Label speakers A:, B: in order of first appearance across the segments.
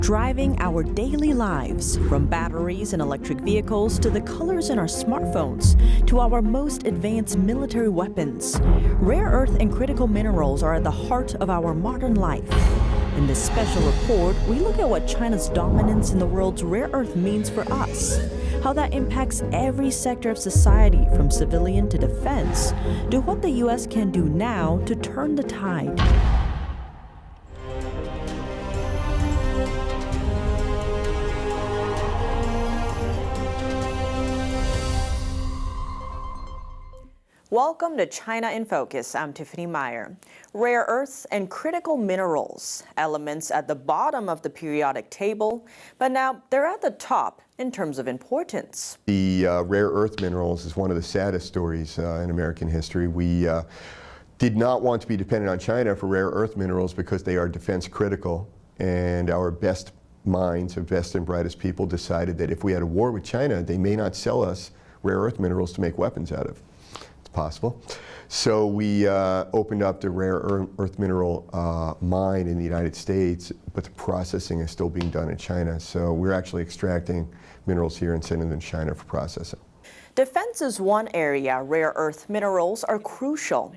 A: driving our daily lives, from batteries in electric vehicles to the colors in our smartphones to our most advanced military weapons. Rare earth and critical minerals are at the heart of our modern life. In this special report, we look at what China's dominance in the world's rare earth means for us, how that impacts every sector of society from civilian to defense, to what the U.S. can do now to turn the tide. Welcome to China in Focus. I'm Tiffany Meyer. Rare earths and critical minerals, elements at the bottom of the periodic table, but now they're at the top in terms of importance.
B: The rare earth minerals is one of the saddest stories in American history. We did not want to be dependent on China for rare earth minerals because they are defense critical, and our best minds, our best and brightest people decided that if we had a war with China, they may not sell us rare earth minerals to make weapons out of. Possible. So we opened up the rare earth mineral mine in the United States, but the processing is still being done in China. So we're actually extracting minerals here and sending them to China for processing.
A: Defense is one area rare earth minerals are crucial.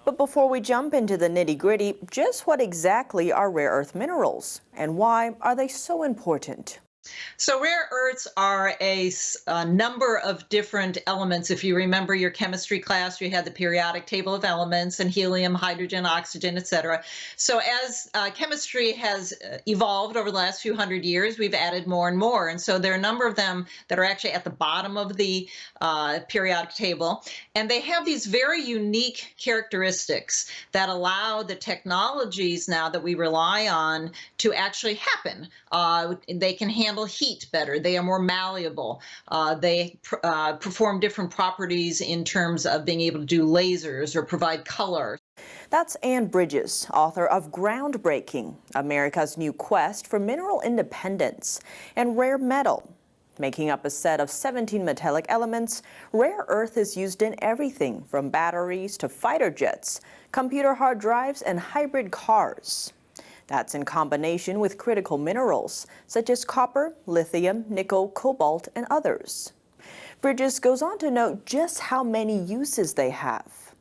A: But before we jump into the nitty-gritty, just what exactly are rare earth minerals and why are they so important?
C: So rare earths are a number of different elements. If you remember your chemistry class, you had the periodic table of elements and helium, hydrogen, oxygen, etc. So as chemistry has evolved over the last few hundred years, we've added more and more. And so there are a number of them that are actually at the bottom of the periodic table. And they have these very unique characteristics that allow the technologies now that we rely on to actually happen. They can handle heat better. They are more malleable. They perform different properties in terms of being able to do lasers or provide color.
A: That's Ann Bridges, author of Groundbreaking, America's New Quest for Mineral Independence, and Rare Metal. Making up a set of 17 metallic elements, rare earth is used in everything from batteries to fighter jets, computer hard drives, and hybrid cars. That's in combination with critical minerals, such as copper, lithium, nickel, cobalt, and others. Bridges goes on to note just how many uses they have.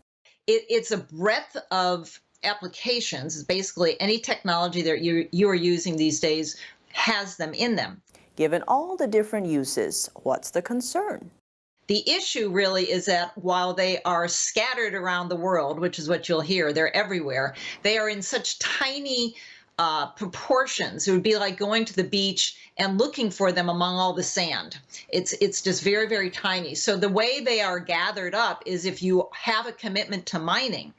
C: It's a breadth of applications. It's basically any technology that you are using these days has them in them.
A: Given all the different uses, what's the concern?
C: The issue really is that while they are scattered around the world, which is what you'll hear, they're everywhere, they are in such tiny proportions. It would be like going to the beach and looking for them among all the sand. It's just very, very tiny. So the way they are gathered up is if you have a commitment to mining.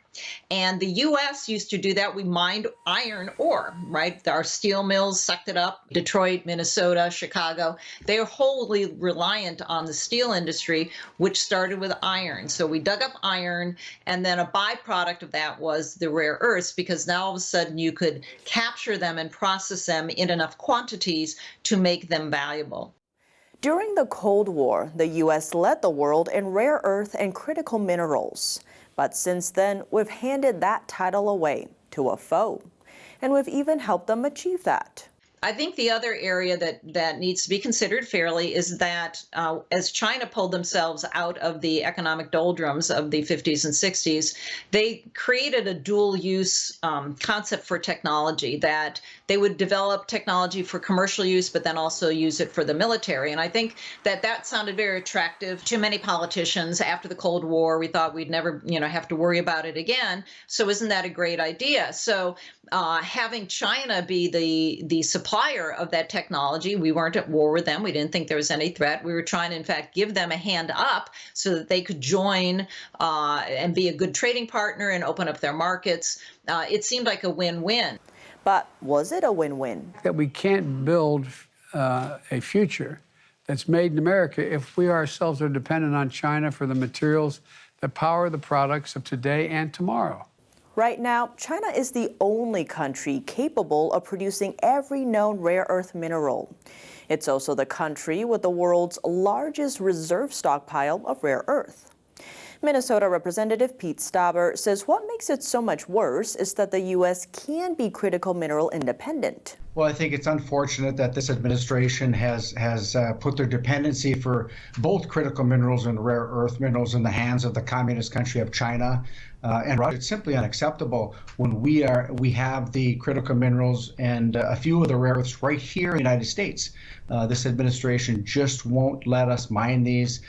C: And the U.S. used to do that. We mined iron ore, right? Our steel mills sucked it up. Detroit, Minnesota, Chicago. They are wholly reliant on the steel industry, which started with iron. So we dug up iron, and then a byproduct of that was the rare earths, because now all of a sudden you could capture them and process them in enough quantities to make them valuable.
A: During the Cold War, the U.S. led the world in rare earth and critical minerals. But since then, we've handed that title away to a foe, and we've even helped them achieve that.
C: I think the other area that needs to be considered fairly is that as China pulled themselves out of the economic doldrums of the 50s and 60s, they created a dual-use concept for technology, that they would develop technology for commercial use, but then also use it for the military. And I think that sounded very attractive to many politicians. After the Cold War, we thought we'd never, have to worry about it again. So isn't that a great idea? So having China be the supplier of that technology, we weren't at war with them. We didn't think there was any threat. We were trying to, in fact, give them a hand up so that they could join and be a good trading partner and open up their markets. It seemed like a win-win.
A: But was it a win-win?
D: That we can't build a future that's made in America if we ourselves are dependent on China for the materials that power the products of today and tomorrow.
A: Right now, China is the only country capable of producing every known rare earth mineral. It's also the country with the world's largest reserve stockpile of rare earth. Minnesota Representative Pete Stauber says what makes it so much worse is that the U.S. can be critical mineral independent.
E: Well, I think it's unfortunate that this administration has put their dependency for both critical minerals and rare earth minerals in the hands of the communist country of China and Russia. It's simply unacceptable when we have the critical minerals and a few of the rare earths right here in the United States. This administration just won't let us mine these.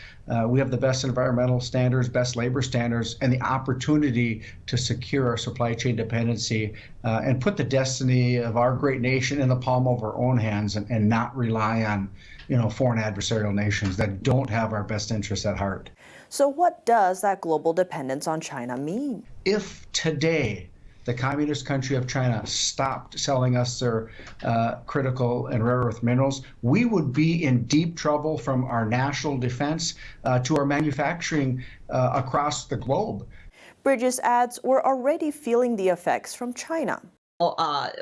E: We have the best environmental standards, best labor standards, and the opportunity to secure our supply chain dependency and put the destiny of our great nation in the palm of our own hands and not rely on, foreign adversarial nations that don't have our best interests at heart.
A: So what does that global dependence on China mean?
E: If today the communist country of China stopped selling us their critical and rare earth minerals, we would be in deep trouble from our national defense to our manufacturing across the globe.
A: Bridges adds we're already feeling the effects from China.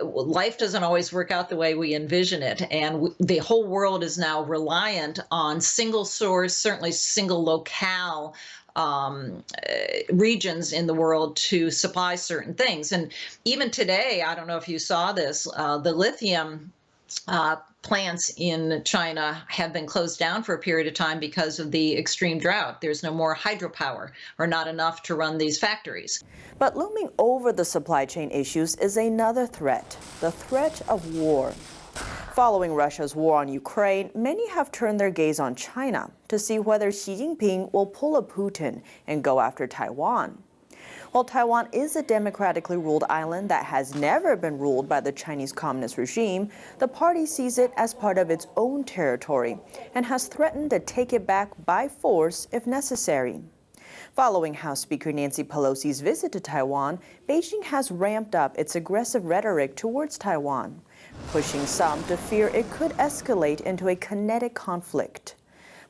C: Life doesn't always work out the way we envision it, and the whole world is now reliant on single source, certainly single locale regions in the world to supply certain things. And even today, I don't know if you saw this, the lithium plants in China have been closed down for a period of time because of the extreme drought. There's no more hydropower or not enough to run these factories.
A: But looming over the supply chain issues is another threat, the threat of war. Following Russia's war on Ukraine, many have turned their gaze on China to see whether Xi Jinping will pull a Putin and go after Taiwan. While Taiwan is a democratically ruled island that has never been ruled by the Chinese Communist regime, the party sees it as part of its own territory and has threatened to take it back by force if necessary. Following House Speaker Nancy Pelosi's visit to Taiwan, Beijing has ramped up its aggressive rhetoric towards Taiwan, pushing some to fear it could escalate into a kinetic conflict.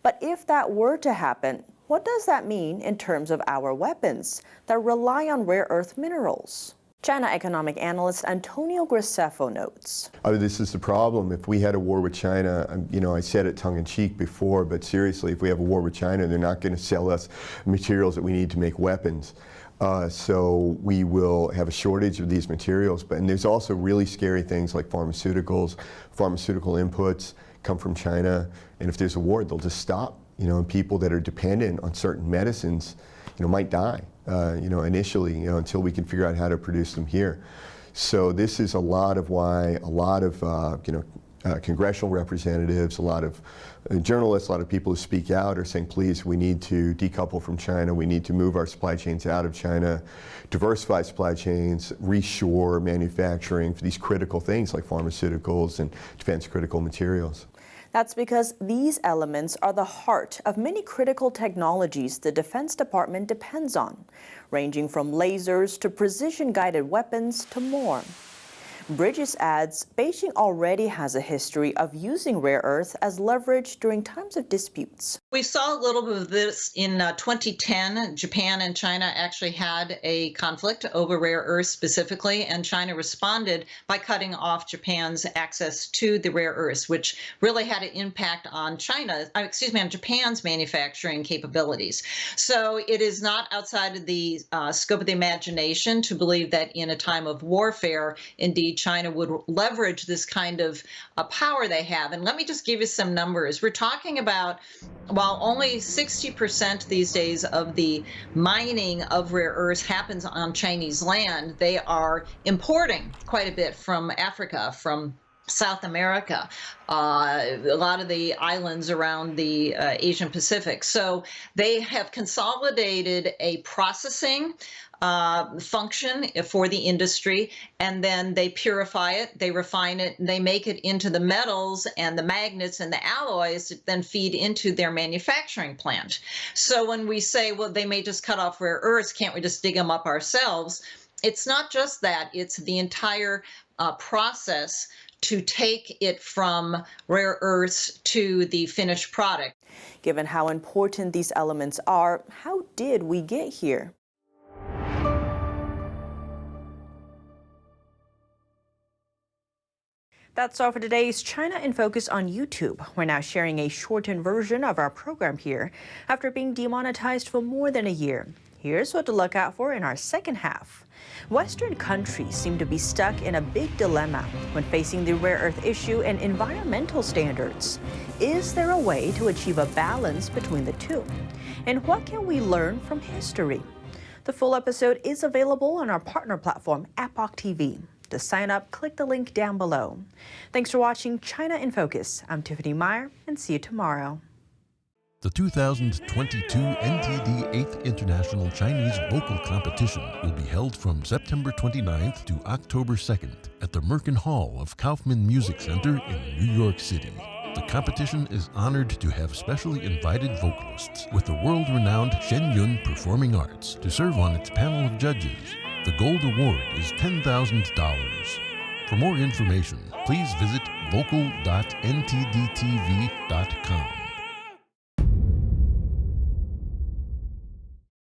A: But if that were to happen, what does that mean in terms of our weapons that rely on rare earth minerals? China economic analyst Antonio Graceffo notes.
B: This is the problem. If we had a war with China, I said it tongue-in-cheek before, but seriously, if we have a war with China, they're not going to sell us materials that we need to make weapons. So we will have a shortage of these materials. And there's also really scary things like pharmaceuticals, pharmaceutical inputs come from China. And if there's a war, they'll just stop. And people that are dependent on certain medicines, might die, initially, until we can figure out how to produce them here. So this is a lot of why a lot of, congressional representatives, a lot of journalists, a lot of people who speak out are saying, please, we need to decouple from China. We need to move our supply chains out of China, diversify supply chains, reshore manufacturing for these critical things like pharmaceuticals and defense critical materials.
A: That's because these elements are the heart of many critical technologies the Defense Department depends on, ranging from lasers to precision-guided weapons to more. Bridges adds, Beijing already has a history of using rare earth as leverage during times of disputes.
C: We saw a little bit of this in 2010. Japan and China actually had a conflict over rare earths specifically, and China responded by cutting off Japan's access to the rare earths, which really had an impact on on Japan's manufacturing capabilities. So it is not outside of the scope of the imagination to believe that in a time of warfare, indeed, China would leverage this kind of power they have. And let me just give you some numbers. We're talking about, while only 60% these days of the mining of rare earths happens on Chinese land, they are importing quite a bit from Africa, from South America, a lot of the islands around the Asian Pacific. So they have consolidated a processing function for the industry, and then they purify it, they refine it, and they make it into the metals and the magnets and the alloys that then feed into their manufacturing plant. So when we say, well, they may just cut off rare earths, can't we just dig them up ourselves? It's not just that, it's the entire process to take it from rare earths to the finished product.
A: Given how important these elements are, how did we get here? That's all for today's China in Focus on YouTube. We're now sharing a shortened version of our program here after being demonetized for more than a year. Here's what to look out for in our second half. Western countries seem to be stuck in a big dilemma when facing the rare earth issue and environmental standards. Is there a way to achieve a balance between the two? And what can we learn from history? The full episode is available on our partner platform, Epoch TV. To sign up, click the link down below. Thanks for watching China in Focus. I'm Tiffany Meyer, and see you tomorrow.
F: The 2022 NTD 8th International Chinese Vocal Competition will be held from September 29th to October 2nd at the Merkin Hall of Kaufman Music Center in New York City. The competition is honored to have specially invited vocalists with the world-renowned Shen Yun Performing Arts to serve on its panel of judges. The gold award is $10,000. For more information, please visit vocal.ntdtv.com.